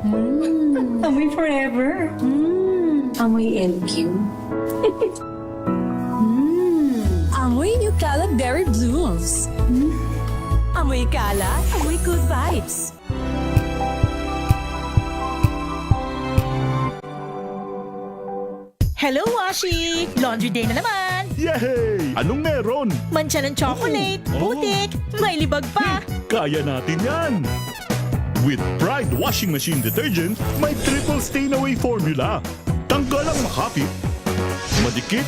Amoy forever. Amoy LQ. Amoy Nucala Berry Blooms. Amoy Kala, amoy good vibes. Hello, Washi! Laundry day na naman! Yay! Anong meron? Mancha ng chocolate, Oh. putik, may libag pa! Kaya natin yan! With Pride Washing Machine Detergent, may triple stain-away formula. Tanggal ang makapit, madikit,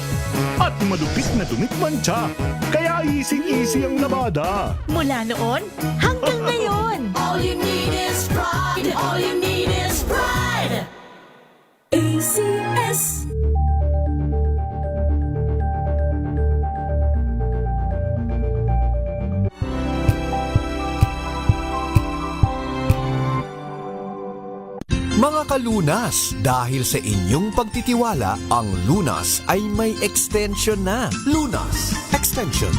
at madupit na dumit mancha. Kaya easy-easy ang labada. Mula noon hanggang ngayon! All you need is pride. All you need is pride. ACS. Mga kalunas, dahil sa inyong pagtitiwala, ang Lunas ay may extension na. Lunas Extension.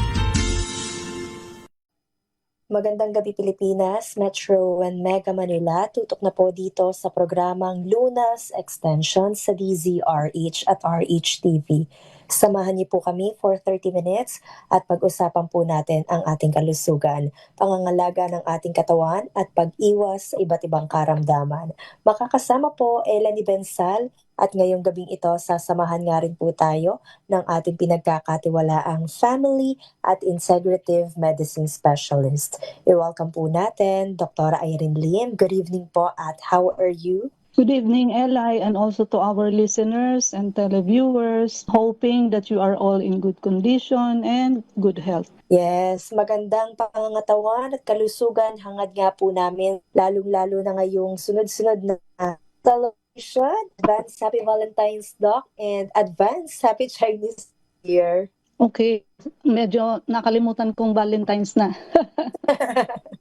Magandang gabi Pilipinas, Metro and Mega Manila. Tutok na po dito sa programang Lunas Extension sa DZRH at RH TV. Samahan niyo po kami for 30 minutes at pag-usapan po natin ang ating kalusugan, pangangalaga ng ating katawan at pag-iwas sa iba't ibang karamdaman. Makakasama po Elanie Bensal at ngayong gabing ito sasamahan nga rin po tayo ng ating pinagkakatiwalaang family at integrative medicine specialist. I-welcome po natin Dr. Irene Lim. Good evening po at how are you? Good evening, Eli, and also to our listeners and televiewers. Hoping that you are all in good condition and good health. Yes, magandang pangangatawan at kalusugan hangad nga po namin, lalong-lalo na ngayong sunod-sunod na celebration. Advance Happy Valentine's, Doc, and Advance Happy Chinese New Year. Okay, medyo nakalimutan kong Valentine's na.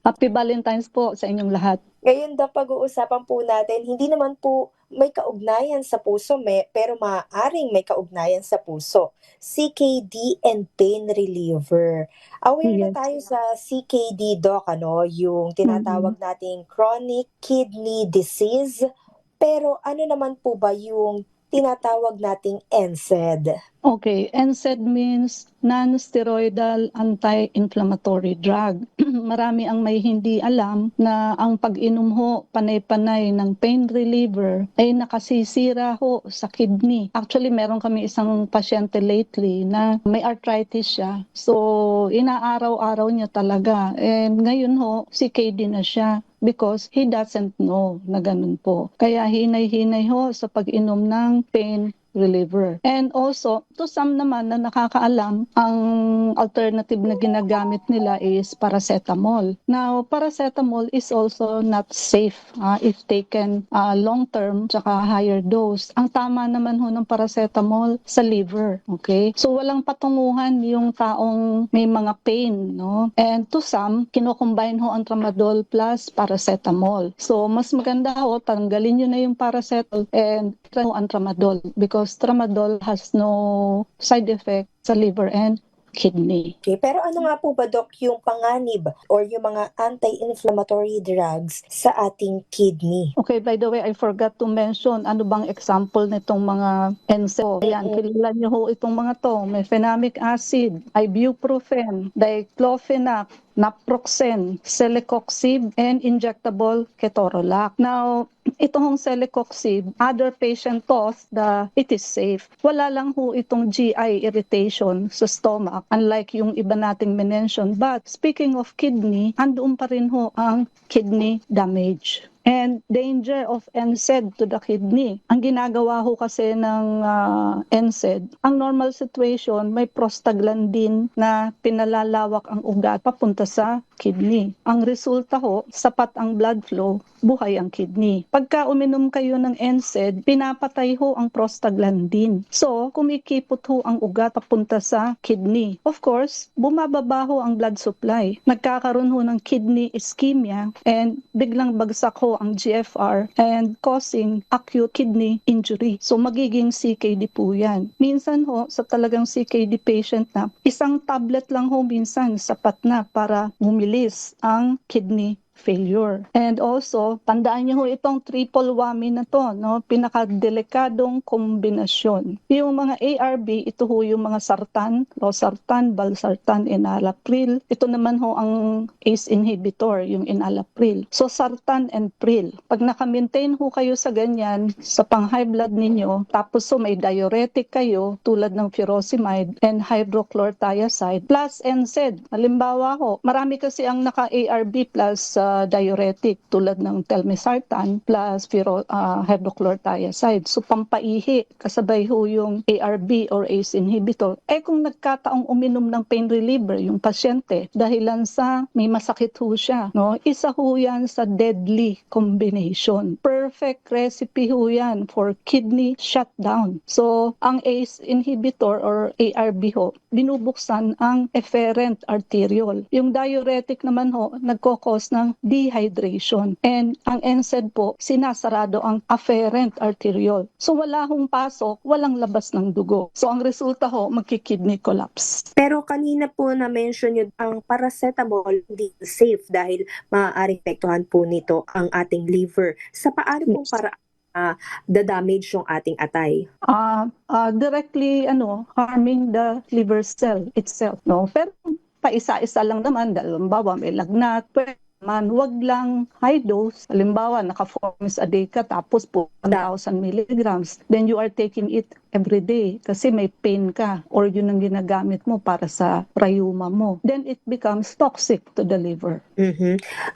Happy Valentine's po sa inyong lahat. Ngayon daw pag-uusapan po natin, hindi naman po may kaugnayan sa puso, pero maaaring may kaugnayan sa puso. CKD and pain reliever. Aware na Yes. tayo sa CKD, Doc, yung tinatawag nating chronic kidney disease. Pero ano naman po ba yung tinatawag nating NSAID? Okay, NSAID means non-steroidal anti-inflammatory drug. Marami ang may hindi alam na ang pag-inom ho panay-panay ng pain reliever ay nakasisira ho sa kidney. Actually, meron kami isang pasyente lately na may arthritis siya. So, inaaraw-araw niya talaga. And ngayon ho, CKD na siya because he doesn't know na ganun po. Kaya hinay-hinay ho sa pag-inom ng pain reliever. And also, to some naman na nakakaalam, ang alternative na ginagamit nila is paracetamol. Now, paracetamol is also not safe if taken long-term tsaka higher dose. Ang tama naman ho ng paracetamol sa liver. Okay? So, walang patunguhan yung taong may mga pain. No? And to some, kinocombine ho ang tramadol plus paracetamol. So, mas maganda ho, tanggalin nyo na yung paracetamol and ang tramadol because tramadol has no side effect sa liver and kidney. Okay, pero ano nga po ba, Doc, yung panganib or yung mga anti-inflammatory drugs sa ating kidney? Okay, by the way, I forgot to mention ano bang example nitong mga NSAID. Yan, kilala niyo ho itong mga to. Mefenamic acid, ibuprofen, diclofenac, naproxen, celecoxib, and injectable ketorolac. Now, itong celecoxib, other patient thought that it is safe. Wala lang ho itong GI irritation sa stomach, unlike yung iba nating mention. But speaking of kidney, andoon pa rin ho ang kidney damage. And danger of NSAID to the kidney. Ang ginagawa ho kasi ng NSAID, ang normal situation may prostaglandin na pinalalawak ang ugat papunta sa kidney. Ang resulta ho, sapat ang blood flow, buhay ang kidney. Pagka uminom kayo ng NSAID, pinapatay ho ang prostaglandin. So, kumikipot ho ang ugat papunta sa kidney. Of course, bumababa ho ang blood supply. Nagkakaroon ho ng kidney ischemia and biglang bagsak ho ang GFR and causing acute kidney injury. So magiging CKD po yan. Minsan ho, sa talagang CKD patient na, isang tablet lang ho minsan sapat na para bumilis ang kidney failure. And also, tandaan niyo ho itong triple whammy na to, no? Pinakadelikadong kombinasyon. Yung mga ARB, ito ho yung mga sartan, losartan, valsartan, enalapril. Ito naman ho ang ACE inhibitor, yung enalapril. So sartan and pril. Pag naka-maintain ho kayo sa ganyan, sa pang-high blood ninyo, tapos so may diuretic kayo, tulad ng furosemide and hydrochlorothiazide, plus NSAID. Halimbawa ho, marami kasi ang naka-ARB plus diuretic, tulad ng telmisartan plus hydrochlorothiazide. So pampaihi, kasabay ho yung ARB or ACE inhibitor. Kung nagkataong uminom ng pain reliever yung pasyente dahilan sa may masakit ho siya, no? Isa ho yan sa deadly combination. Perfect recipe ho yan for kidney shutdown. So ang ACE inhibitor or ARB ho, binubuksan ang efferent arteriole. Yung diuretic naman ho, nagkokos ng dehydration. And ang NSAID po, sinasarado ang afferent arteriole. So wala hong pasok, walang labas ng dugo. So ang resulta ho, magki-kidney collapse. Pero kanina po na-mention nyo, ang paracetamol hindi safe dahil maaaring pektuhan po nito ang ating liver. Sa paano pong paraan da-damage yung ating atay? Directly harming the liver cell itself, no? Pero paisa-isa lang naman, halimbawa may lagnat, pwede man, wag lang high dose. Halimbawa, naka-4 a day ka, tapos po 1,000 milligrams. Then you are taking it every day kasi may pain ka or yun ang ginagamit mo para sa rayuma mo. Then it becomes toxic to the liver.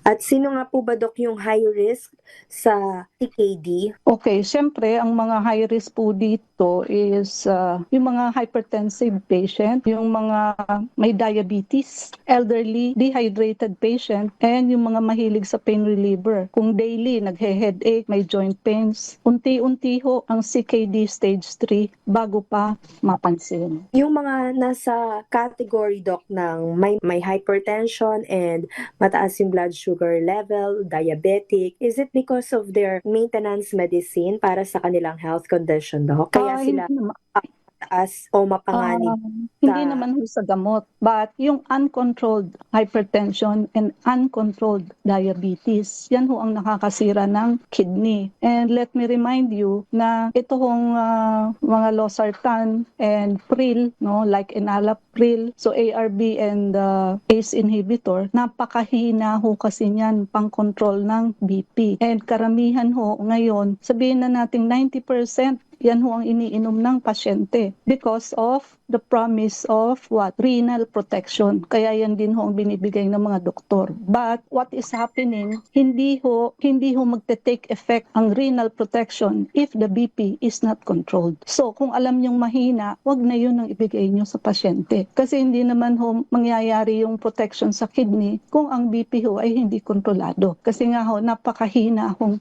At sino nga po ba, Dok, yung high risk sa CKD? Okay, syempre, ang mga high risk po dito is yung mga hypertensive patient, yung mga may diabetes, elderly, dehydrated patient, and yung mga mahilig sa pain reliever. Kung daily naghe-headache, may joint pains, unti-unti ho ang CKD stage 3 bago pa mapansin. Yung mga nasa category, Doc, ng may hypertension and mataas yung blood sugar level, diabetic, is it because of their maintenance medicine para sa kanilang health condition, Doc? Kaya sila mataas o mapanganib? Hindi naman ho sa gamot, but yung uncontrolled hypertension and uncontrolled diabetes, yan ho ang nakakasira ng kidney. And let me remind you na ito hong mga losartan and pril, no, like enalapril, so ARB and ACE inhibitor, napakahina ho kasi niyan pang-control ng BP. And karamihan ho ngayon, sabihin na nating 90%, yan ho ang iniinom ng pasyente because of the promise of renal protection. Kaya yan din ho ang binibigay ng mga doktor. But what is happening, hindi ho magte-take effect ang renal protection if the BP is not controlled. So kung alam niyong mahina, wag na yun ang ibigay niyo sa pasyente. Kasi hindi naman ho mangyayari yung protection sa kidney kung ang BP ho ay hindi kontrolado. Kasi nga ho, napakahina hong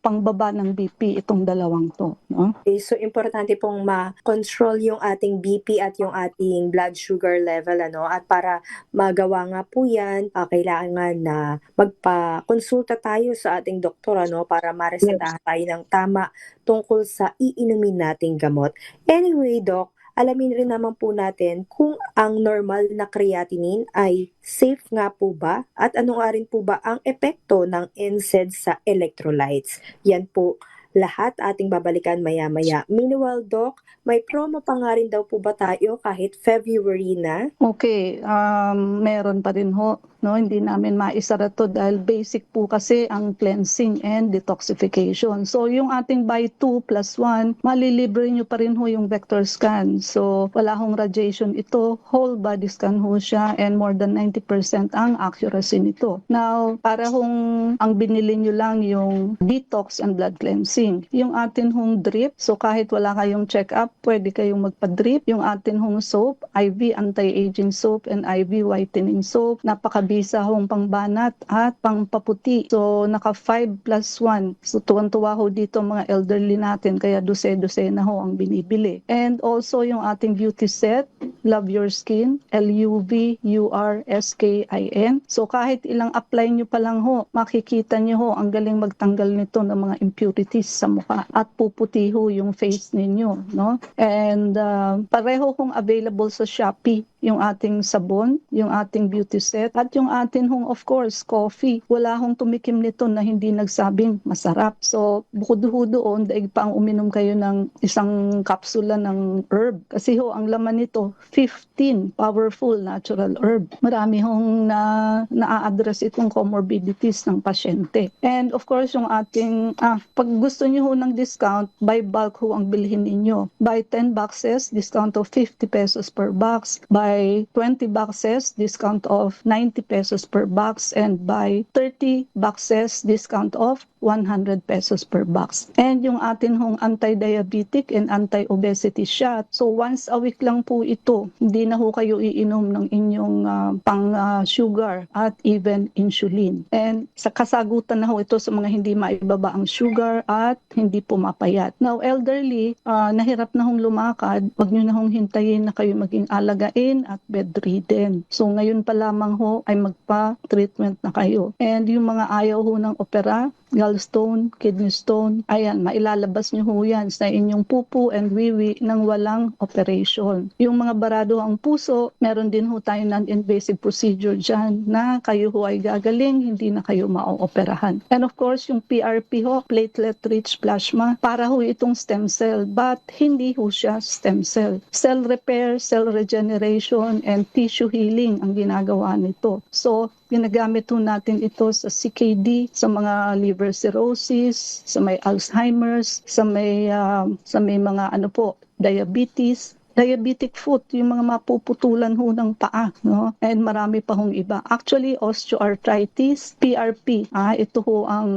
pangbaba ng BP itong dalawang to. No? Okay, so importante pong ma-control yung ating BP at yung ating blood sugar level, at para magawa nga po yan, kailangan na magpa-konsulta tayo sa ating doktor, para maresetahan tayo ng tama tungkol sa iinumin nating gamot. Anyway, Doc, alamin rin naman po natin kung ang normal na creatinine ay safe nga po ba at ano nga rin po ba ang epekto ng NSAID sa electrolytes. Yan po lahat ating babalikan maya-maya. Meanwhile, Doc, may promo pa nga rin daw po ba tayo kahit February na? Okay, meron pa rin ho. No, hindi namin maisara to dahil basic po kasi ang cleansing and detoxification. So yung ating buy 2 plus 1, malilibre nyo pa rin ho yung vector scan. So wala hong radiation ito, whole body scan ho siya and more than 90% ang accuracy nito. Now, para hong ang binili nyo lang yung detox and blood cleansing. Yung atin hong drip, so kahit wala kayong check-up, pwede kayong magpa-drip. Yung atin hong soap, IV anti-aging soap and IV whitening soap, napakabisa hong pangbanat at pangpaputi. So naka 5 plus 1. So tuwan-tuwa ho dito mga elderly natin, kaya dose-dose na ho ang binibili. And also yung ating beauty set, Love Your Skin, LUVURSKIN. So kahit ilang apply nyo pa lang ho, makikita nyo ho ang galing magtanggal nito ng mga impurities sa mukha at puputi ho yung face ninyo, no? And pareho kong available sa Shopee yung ating sabon, yung ating beauty set, at yung atin hong of course coffee. Wala hong tumikim nito na hindi nagsabing masarap. So bukod ho doon, daig pa ang uminom kayo ng isang kapsula ng herb. Kasi ho ang laman nito 15 powerful natural herb. Marami hong na-address itong comorbidities ng pasyente. And of course yung ating pag gusto niyo ho ng discount, by bulk ho ang bilhin ninyo. Buy 10 boxes, discount of 50 pesos per box. Buy 20 boxes, discount of 90 pesos per box. And buy 30 boxes, discount of 100 pesos per box. And yung atin hong anti-diabetic and anti-obesity shot, so once a week lang po ito. Hindi na ho kayo iinom ng inyong pang-sugar at even insulin. And sa kasagutan na ho ito sa mga hindi maibaba ang sugar at hindi pumapayat. Now, elderly, nahirap na hong lumakad, wag nyo na hong hintayin na kayo maging alagain at bedridden. So ngayon pa lamang ho ay magpa-treatment na kayo. And yung mga ayaw ho ng opera, gallstone, kidney stone, ayan, mailalabas nyo ho yan sa inyong pupu and wiwi nang walang operation. Yung mga barado ang puso, meron din ho tayo non-invasive procedure dyan na kayo ho ay gagaling, hindi na kayo maooperahan. And of course, yung PRP ho, platelet-rich plasma, para ho itong stem cell, but hindi ho siya stem cell. Cell repair, cell regeneration, and tissue healing ang ginagawa nito. So, ginagamit ho natin ito sa CKD, sa mga liver cirrhosis, sa may Alzheimer's, sa may mga diabetes, diabetic foot, yung mga mapuputulan ho ng paa, no? And marami pa hong iba. Actually, osteoarthritis, PRP, ito ho ang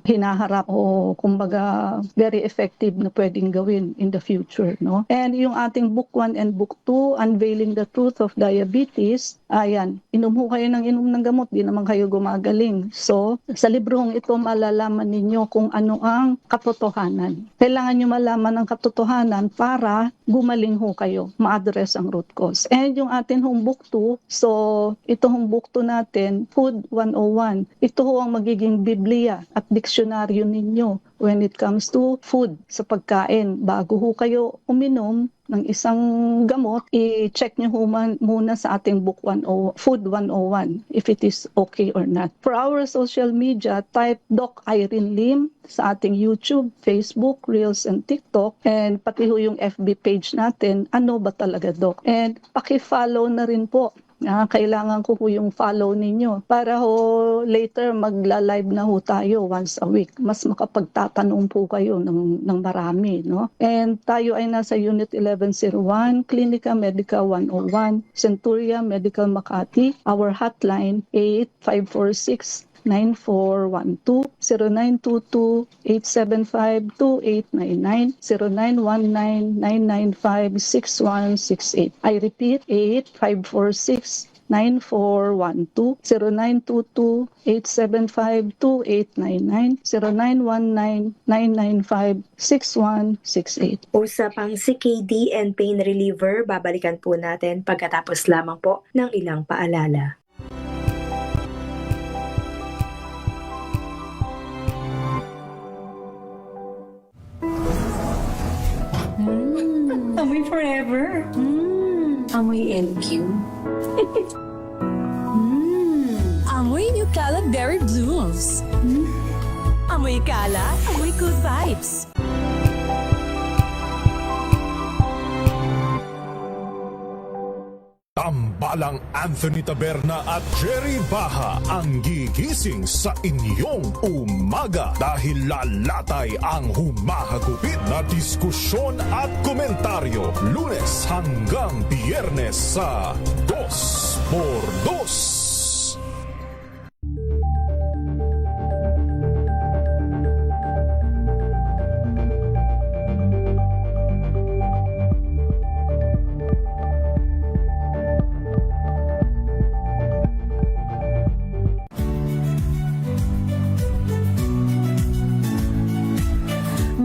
hinaharap o kumbaga very effective na pwedeng gawin in the future, no? And yung ating book 1 and book 2, Unveiling the Truth of Diabetes, ayan, inom ho kayo ng inom ng gamot, di naman kayo gumagaling. So, sa librong ito malalaman ninyo kung ano ang katotohanan. Kailangan nyo malaman ang katotohanan para gumaling ho kayo, ma-address ang root cause. And yung atin hong book 2, so ito hong book 2 natin, Food 101, ito ho ang magiging Biblia at diksyonaryo ninyo when it comes to food, sa pagkain. Bago ho kayo uminom ng isang gamot, i-check nyo muna sa ating book Food 101 if it is okay or not. For our social media, type Doc Irene Lim sa ating YouTube, Facebook, Reels, and TikTok. And pati ho yung FB page natin, Ano Ba Talaga Doc? And paki-follow na rin po. Kailangan ko po yung follow ninyo para ho later magla-live na ho tayo once a week. Mas makapagtatanong po kayo ng marami, no? And tayo ay nasa Unit 1101, Clinica Medica 101, Centuria Medical Makati. Our hotline 8546 9412 0922-875-2899 0919-995-6168. I repeat, 8546-9412 0922-875-2899 0919-995-6168. Usapang CKD and pain reliever, babalikan po natin pagkatapos lamang po ng ilang paalala. Amoy forever. Amoy LQ. Amoy New Cala Berry Blooms. Amoy Cala, amoy good vibes. Tambalang Anthony Taberna at Jerry Baha ang gigising sa inyong umaga dahil lalatay ang humahagupit na diskusyon at komentaryo Lunes hanggang Biyernes sa 2x2.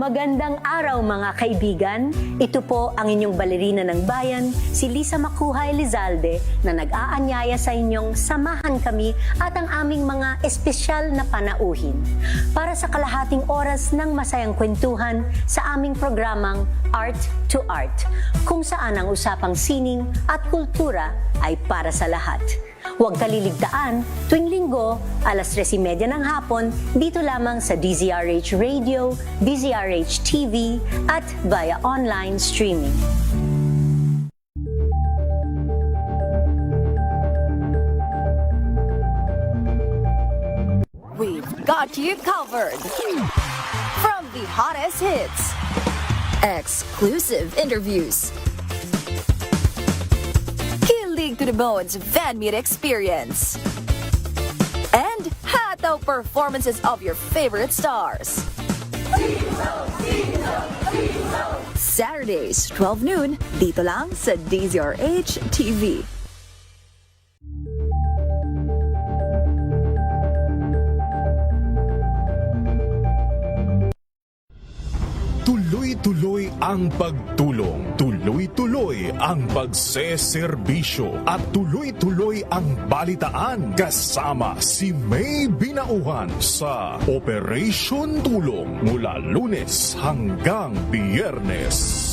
Magandang araw mga kaibigan. Ito po ang inyong balerina ng bayan, si Lisa Makuha Elizalde, na nag-aanyaya sa inyong samahan kami at ang aming mga espesyal na panauhin para sa kalahating oras ng masayang kwentuhan sa aming programang Art to Art, kung saan ang usapang sining at kultura ay para sa lahat. Huwag kaliligtaan, tuwing linggo, alas 3:30 ng hapon, dito lamang sa DZRH Radio, DZRH TV, at via online streaming. We've got you covered. From the hottest hits, exclusive interviews, kilig to the bones fan meet experience, and hataw performances of your favorite stars. Saturdays, 12 noon, dito lang sa DZRH TV. Tuloy-tuloy ang pagtulong, tuloy-tuloy ang pagseserbisyo, at tuloy-tuloy ang balitaan kasama si May Binauhan sa Operation Tulong mula Lunes hanggang Biyernes.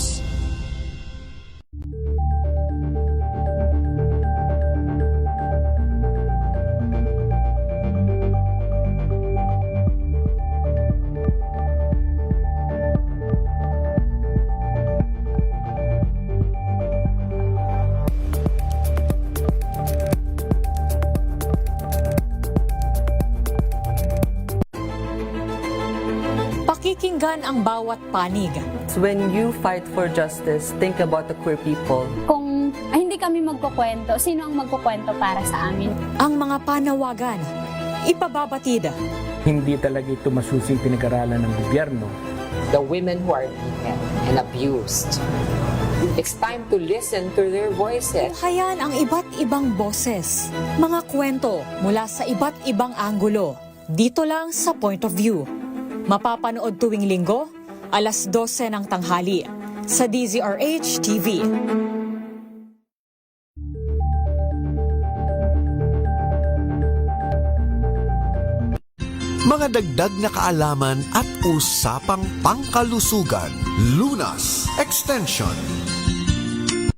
Pakikinggan ang bawat panig. When you fight for justice, think about the queer people. Kung hindi kami magkukwento, sino ang magkukwento para sa amin? Ang mga panawagan, ipababatid. Hindi talaga ito masusing pinag-aralan ng gobyerno. The women who are beaten and abused. It's time to listen to their voices. Hayan ang iba't ibang boses, mga kwento mula sa iba't ibang anggulo. Dito lang sa Point of View. Mapapanood tuwing linggo, alas 12 ng tanghali sa DZRH TV. Mga dagdag na kaalaman at usapang pangkalusugan. Lunas Extension.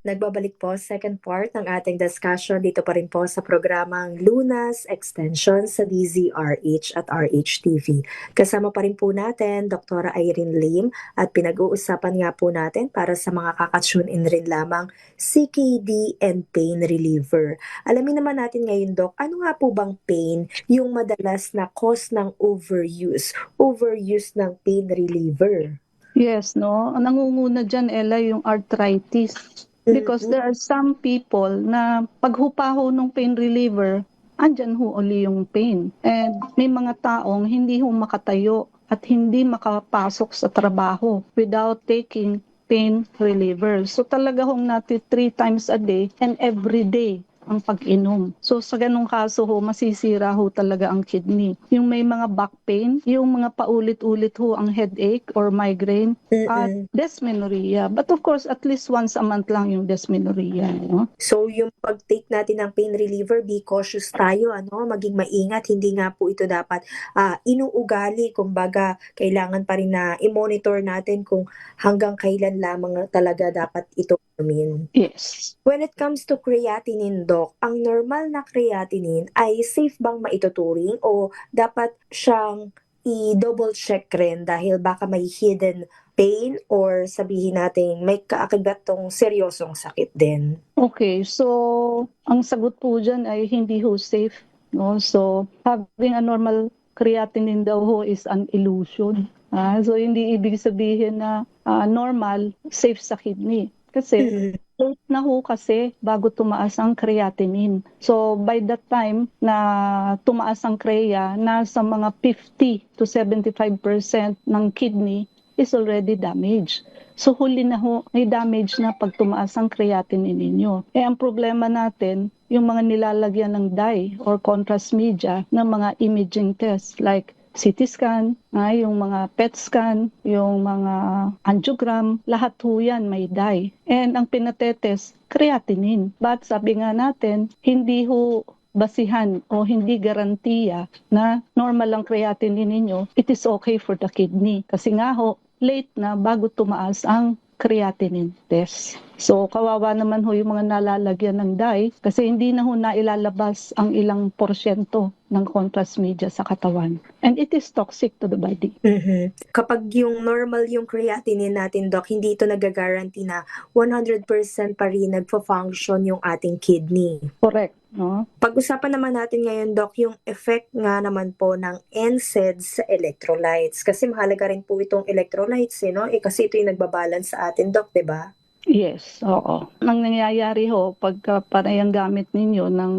Nagbabalik po second part ng ating discussion dito pa rin po sa programang Lunas Extension sa DZRH at RH-TV. Kasama pa rin po natin Dr. Irene Lim at pinag-uusapan nga po natin para sa mga kakatune in rin lamang CKD and pain reliever. Alamin naman natin ngayon, Doc, ano nga po bang pain yung madalas na cause ng overuse ng pain reliever? Yes, no? Nangunguna dyan, Ella, yung arthritis. Because there are some people na paghupaho ng pain reliever, andyan ho uli yung pain. And may mga taong hindi ho makatayo at hindi makapasok sa trabaho without taking pain reliever. So talaga hong natin 3 times a day and every day ang pag-inom. So sa ganung kaso ho, masisira ho talaga ang kidney. Yung may mga back pain, yung mga paulit-ulit ho ang headache or migraine, at dysmenorrhea. But of course, at least once a month lang yung dysmenorrhea. No? So yung pag-take natin ng pain reliever, be cautious tayo, maging maingat. Hindi nga po ito dapat inuugali. Kumbaga, kailangan pa rin na i-monitor natin kung hanggang kailan lamang talaga dapat ito inumin. Yes. When it comes to creatinine, Doc, ang normal na creatinine ay safe bang maituturing o dapat siyang i-double check rin dahil baka may hidden pain or sabihin natin may kaakibat tong seryosong sakit din? Okay, so ang sagot po dyan ay hindi ho safe. No? So having a normal creatinine daw ho is an illusion. So hindi ibig sabihin na normal, safe sa kidney. Kasi late na ho kasi bago tumaas ang creatinine. So by that time na tumaas ang CREA, nasa mga 50 to 75% ng kidney is already damaged. So huli na ho, may damage na pag tumaas ang creatinine ninyo. Ang problema natin, yung mga nilalagyan ng dye or contrast media ng mga imaging tests like CT scan, yung mga PET scan, yung mga angiogram, lahat ho yan may dye. And ang pinatetest, creatinine. But sabi nga natin, hindi ho basihan o hindi garantiya na normal ang creatinine ninyo, it is okay for the kidney. Kasi nga ho, late na bago tumaas ang creatinine test. So, kawawa naman ho yung mga nalalagyan ng dye kasi hindi na ho nailalabas ang ilang porsyento ng contrast media sa katawan. And it is toxic to the body. Kapag yung normal yung creatinine natin, Doc, hindi ito nag-guarantee na 100% pa rin nagpo-function yung ating kidney. Correct. No? Pag-usapan naman natin ngayon, Doc, yung effect nga naman po ng NSAIDs sa electrolytes. Kasi mahalaga rin po itong electrolytes, no? Kasi ito yung nagbabalance sa atin, Doc, di ba? Yes, oo. Ang nangyayari ho, pagka panay ang gamit ninyo ng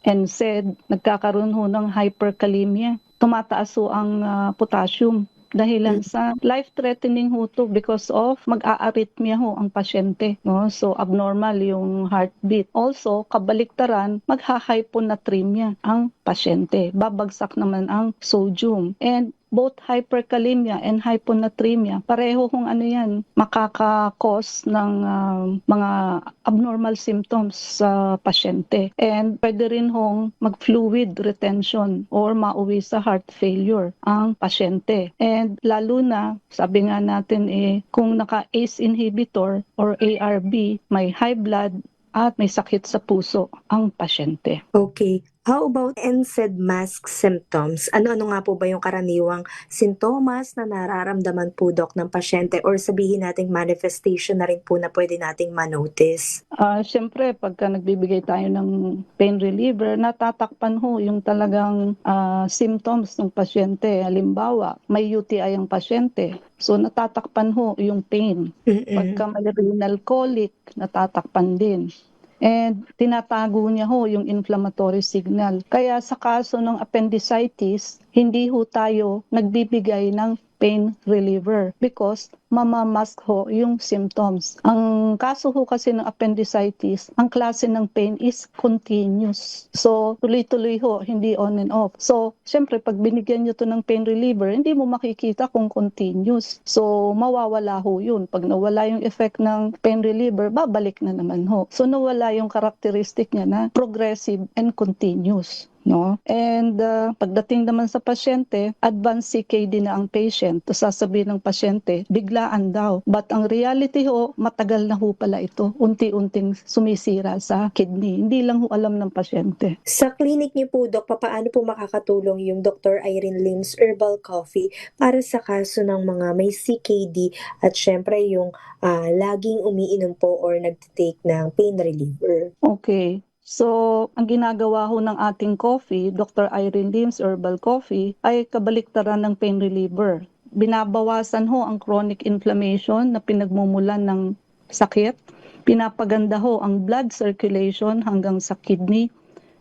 NSAID, nagkakaroon ho ng hyperkalemia. Tumataas ho ang potassium. Dahilan sa life-threatening ho to because of mag-a-arrhythmia ho ang pasyente. No? So, abnormal yung heartbeat. Also, kabaliktaran, magha-hyponatremia ang pasyente. Babagsak naman ang sodium. And both hyperkalemia and hyponatremia, pareho kung ano yan, makaka-cause ng mga abnormal symptoms sa pasyente. And pwede rin hong mag-fluid retention or mauwi sa heart failure ang pasyente. And lalo na, sabi nga natin kung naka-ACE inhibitor or ARB, may high blood at may sakit sa puso ang pasyente. Okay. How about NSAID mask symptoms? Ano-ano nga po ba yung karaniwang sintomas na nararamdaman po, Doc, ng pasyente or sabihin nating manifestation na rin po na pwede nating manotice? Siyempre, pagka nagbibigay tayo ng pain reliever, natatakpan ho yung talagang symptoms ng pasyente. Halimbawa, may UTI ang pasyente. So, natatakpan ho yung pain. Pagka may renal colic, natatakpan din. And tinatago niya ho yung inflammatory signal. Kaya sa kaso ng appendicitis, hindi ho tayo nagbibigay ng pain reliever because mamamask ho yung symptoms. Ang kaso ho kasi ng appendicitis, ang klase ng pain is continuous. So, tuloy-tuloy ho, hindi on and off. So, syempre, pag binigyan nyo to ng pain reliever, hindi mo makikita kung continuous. So, mawawala ho yun. Pag nawala yung effect ng pain reliever, babalik na naman ho. So, nawala yung characteristic niya na progressive and continuous. No? And pagdating naman sa pasyente, advanced CKD na ang patient. To sasabihin ng pasyente, biglaan daw. But ang reality ho, matagal na ho pala ito. Unti-unting sumisira sa kidney. Hindi lang ho alam ng pasyente. Sa clinic niyo po, Doc, paano po makakatulong yung Dr. Irene Lim's Herbal Coffee para sa kaso ng mga may CKD at syempre yung laging umiinom po or nagtitake ng pain reliever? Okay. So, ang ginagawa ho ng ating coffee, Dr. Irene Lim's Herbal Coffee, ay kabaliktaran ng pain reliever. Binabawasan ho ang chronic inflammation na pinagmumulan ng sakit. Pinapaganda ho ang blood circulation hanggang sa kidney.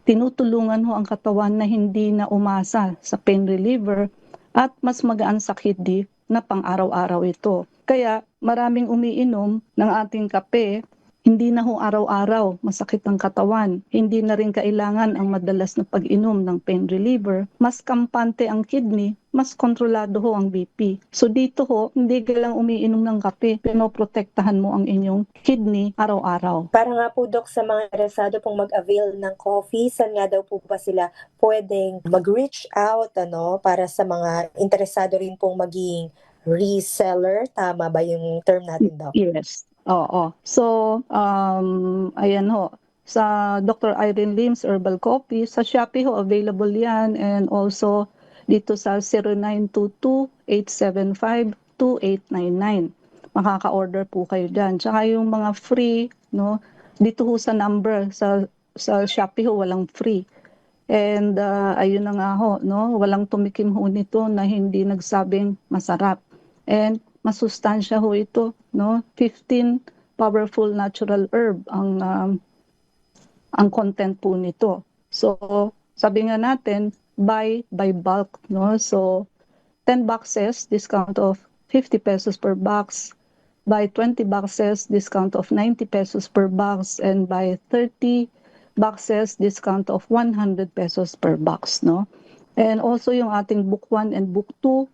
Tinutulungan ho ang katawan na hindi na umasa sa pain reliever at mas magaan sa kidney na pang-araw-araw ito. Kaya maraming umiinom ng ating kape, hindi na ho araw-araw masakit ang katawan. Hindi na rin kailangan ang madalas na pag-inom ng pain reliever. Mas kampante ang kidney, mas kontrolado ho ang BP. So dito ho, hindi ka lang umiinom ng kape, pinoprotektahan mo ang inyong kidney araw-araw. Para nga po, Doc, sa mga interesado pong mag-avail ng coffee, saan nga daw po ba sila pwedeng mag-reach out para sa mga interesado rin pong maging reseller? Tama ba yung term natin, Doc? Yes. Oo. So, ayan ho. Sa Dr. Irene Lim's Herbal Coffee, sa Shopee ho, available yan. And also, dito sa 0922-875-2899. Makaka-order po kayo dyan. Tsaka yung mga free, dito ho sa number, sa Shopee ho, walang free. And ayun na nga ho, walang tumikim ho nito na hindi nagsabing masarap. And masustansya ho ito, 15 powerful natural herb ang content po nito. So, sabi nga natin, buy by bulk, So, 10 boxes, discount of 50 pesos per box. Buy 20 boxes, discount of 90 pesos per box. And buy 30 boxes, discount of 100 pesos per box, And also yung ating Book 1 and Book 2,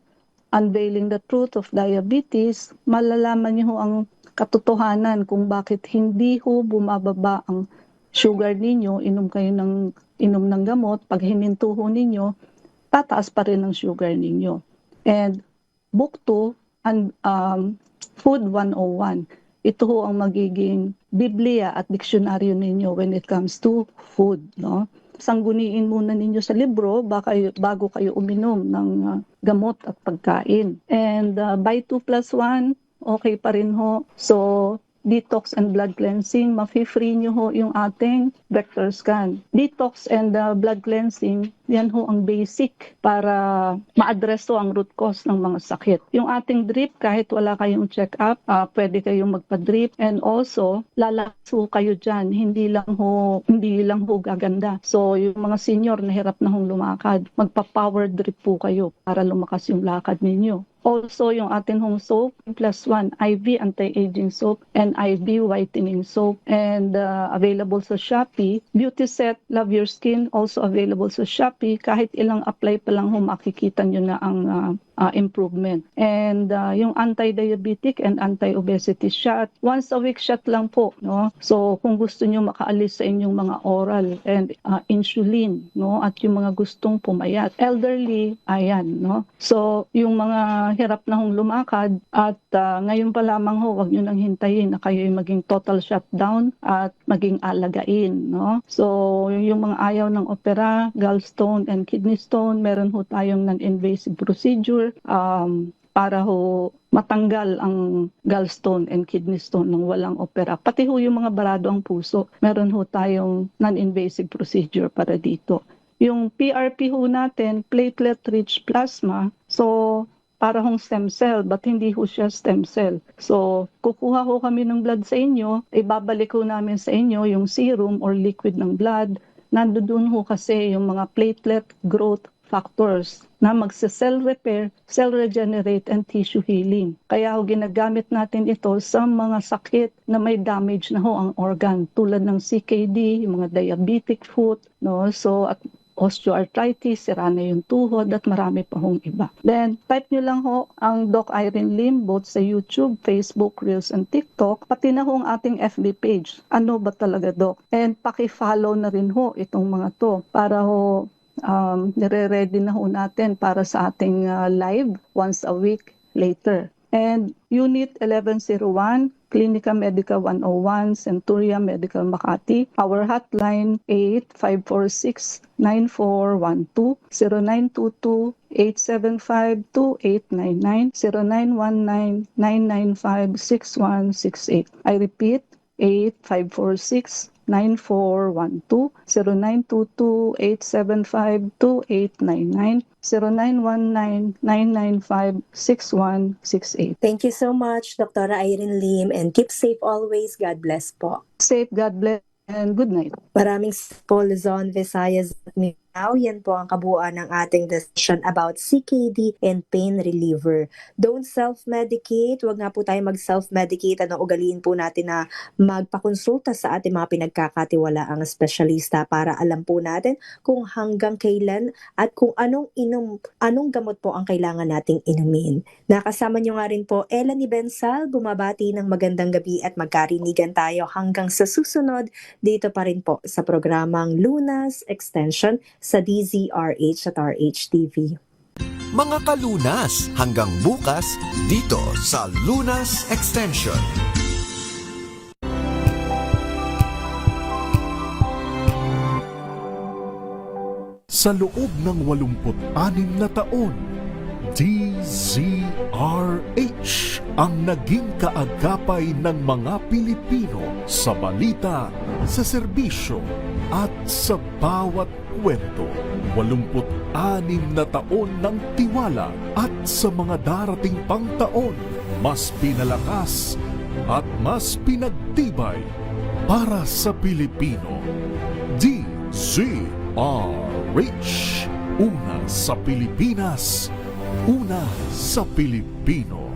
Unveiling the Truth of Diabetes, malalaman niyo ho ang katotohanan kung bakit hindi ho bumababa ang sugar ninyo, inom ng gamot, pag hininto ho ninyo, tataas pa rin ang sugar ninyo. And Book 2, Food 101, ito ho ang magiging Biblia at diksyonaryo ninyo when it comes to food, no? Sangguniin muna ninyo sa libro bago kayo uminom ng gamot at pagkain. And by 2 plus 1, okay pa rin ho. So, detox and blood cleansing, mafi-free nyo ho yung ating vector scan. Detox and blood cleansing, yan ho ang basic para ma-address ho ang root cause ng mga sakit. Yung ating drip, kahit wala kayong check-up, pwede kayong magpa-drip. And also, lalakas ho kayo dyan, hindi lang ho gaganda. So, yung mga senior na hirap na hong lumakad, magpa-power drip po kayo para lumakas yung lakad ninyo. Also, yung ating home soap, plus 1, IV anti-aging soap and IV whitening soap. And available sa Shopee. Beauty Set, Love Your Skin, also available sa Shopee. Kahit ilang apply pa lang ho, makikita nyo na ang improvement. And yung anti-diabetic and anti-obesity shot, once a week shot lang po, no? So, kung gusto nyo makaalis sa inyong mga oral and insulin, no? At yung mga gustong pumayat. Elderly, ayan, no? So, yung mga hirap na hong lumakad at ngayon pa lamang ho, wag nyo nang hintayin na kayo maging total shutdown at maging alagain, no? So, yung mga ayaw ng opera, gallstone and kidney stone, meron ho tayong non-invasive procedure para ho matanggal ang gallstone and kidney stone ng walang opera. Pati ho yung mga barado ang puso, meron ho tayong non-invasive procedure para dito. Yung PRP ho natin, platelet-rich plasma, so para hong stem cell, but hindi ho siya stem cell. So, kukuha ho kami ng blood sa inyo, ibabalik ho namin sa inyo yung serum or liquid ng blood. Nandoon ho kasi yung mga platelet growth factors na magsa-cell repair, cell regenerate, and tissue healing. Kaya ho ginagamit natin ito sa mga sakit na may damage na ho ang organ, tulad ng CKD, yung mga diabetic foot, no? So, at osteoarthritis, sira na yung tuhod, at marami pa hong iba. Then, type nyo lang ho ang Doc Irene Lim, both sa YouTube, Facebook, Reels, and TikTok, pati na ho ang ating FB page. Ano ba talaga, Doc? And paki-follow na rin ho itong mga to para ho nire-ready na ho natin para sa ating live once a week later. And Unit 1101, Clinica Medica 101, Centuria Medical Makati. Our hotline 8546-9412, 0922-875-2899, 0919-995-6168. I repeat, 8546-9412, 0922-875-2899, 0919-995-6168. Thank you so much, Dr. Irene Lim, and keep safe always. God bless po. Safe, God bless, and good night. Maraming po, Luzon, Visayas at Mindanao. Yan po ang kabuuan ng ating discussion about CKD and pain reliever. Don't self-medicate. Huwag nga po tayo mag-self-medicate. Ugaliin po natin na magpakonsulta sa ating mga pinagkakatiwalaang espesyalista para alam po natin kung hanggang kailan at kung anong gamot po ang kailangan nating inumin. Nakasama nyo nga rin po Elanie Bensal, bumabati ng magandang gabi at magkarinigan tayo hanggang sa susunod dito pa rin po sa programang Lunas Extension sa DZRH at RHTV. Mga kalunas, hanggang bukas dito sa Lunas Extension. Sa loob ng 86 na taon, DZRH ang naging kaagapay ng mga Pilipino sa balita, sa serbisyo at sa bawat kwento. 86 na taon ng tiwala at sa mga darating pang taon, mas pinalakas at mas pinagtibay para sa Pilipino. DZRH, una sa Pilipinas, una sa Pilipino.